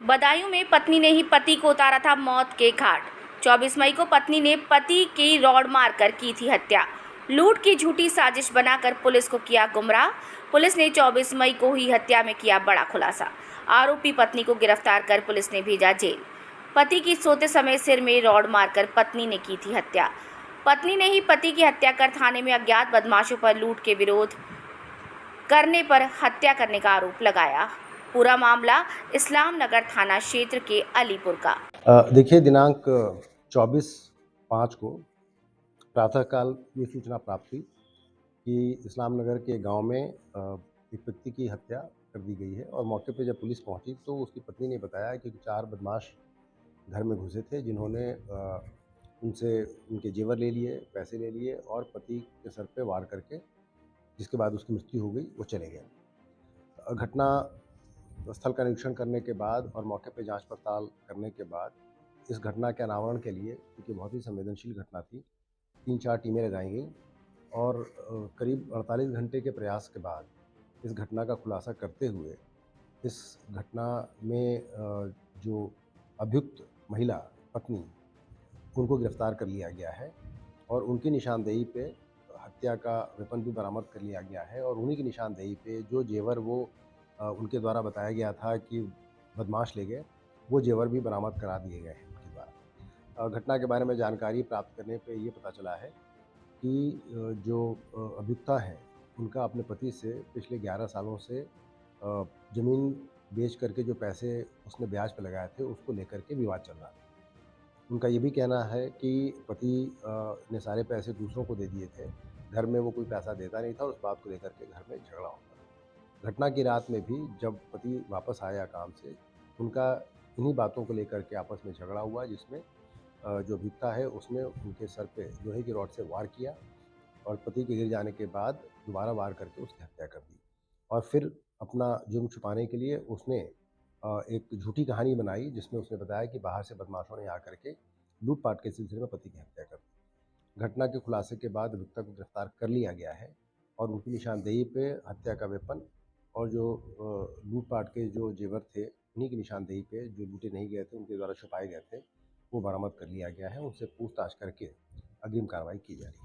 बदायूं में पत्नी ने ही पति को उतारा था मौत के घाट। 24 मई को पत्नी ने पति की रॉड मारकर की थी हत्या। लूट की झूठी साजिश बनाकर पुलिस को किया गुमराह। पुलिस ने 24 मई को ही हत्या में किया बड़ा खुलासा। आरोपी पत्नी को गिरफ्तार कर पुलिस ने भेजा जेल। पति की सोते समय सिर में रॉड मारकर पत्नी ने की थी हत्या। पत्नी ने ही पति की हत्या कर थाने में अज्ञात बदमाशों पर लूट के विरोध करने पर हत्या करने का आरोप लगाया। पूरा मामला इस्लाम नगर थाना क्षेत्र के अलीपुर का। देखिए, दिनांक 24/5 को प्रातःकाल ये सूचना प्राप्त हुई कि इस्लाम नगर के गांव में एक व्यक्ति की हत्या कर दी गई है। और मौके पे जब पुलिस पहुंची तो उसकी पत्नी ने बताया कि 4 बदमाश घर में घुसे थे, जिन्होंने उनसे उनके जेवर ले लिए, पैसे ले लिए और पति के सर पे वार करके, जिसके बाद उसकी मृत्यु हो गई, वो चले गए। घटना स्थल का निरीक्षण करने के बाद और मौके पर जांच पड़ताल करने के बाद इस घटना के अनावरण के लिए, क्योंकि बहुत ही संवेदनशील घटना थी, 3-4 टीमें लगाई गईं और करीब 48 घंटे के प्रयास के बाद इस घटना का खुलासा करते हुए इस घटना में जो अभियुक्त महिला पत्नी, उनको गिरफ्तार कर लिया गया है और उनकी निशानदेही पे हत्या का वेपन भी बरामद कर लिया गया है। और उन्हीं की निशानदेही पे जो जेवर वो उनके द्वारा बताया गया था कि बदमाश ले गए, वो जेवर भी बरामद करा दिए गए हैं उनके द्वारा। घटना के बारे में जानकारी प्राप्त करने पे ये पता चला है कि जो अभियुक्ता हैं, उनका अपने पति से पिछले 11 सालों से ज़मीन बेच करके जो पैसे उसने ब्याज पे लगाए थे, उसको लेकर के विवाद चल रहा था। उनका ये भी कहना है कि पति ने सारे पैसे दूसरों को दे दिए थे, घर में वो कोई पैसा देता नहीं था और उस बात को लेकर के घर में झगड़ा होता था। घटना की रात में भी जब पति वापस आया काम से, उनका इन्हीं बातों को लेकर के आपस में झगड़ा हुआ, जिसमें जो अभियुक्ता है उसने उनके सर पे लोहे की रॉड से वार किया और पति के गिर जाने के बाद दोबारा वार करके उसकी हत्या कर दी। और फिर अपना जुर्म छुपाने के लिए उसने एक झूठी कहानी बनाई, जिसमें उसने बताया कि बाहर से बदमाशों ने आकर के लूटपाट के सिलसिले में पति की हत्या कर दी। घटना के खुलासे के बाद अभियुक्ता को गिरफ्तार कर लिया गया है और उनकी निशानदेही पे हत्या का वेपन और जो लूटपाट के जो जेवर थे, उन्हीं की निशानदेही पे जो लूटे नहीं गए थे, उनके द्वारा छुपाए गए थे, वो बरामद कर लिया गया है। उनसे पूछताछ करके अग्रिम कार्रवाई की जा रही है।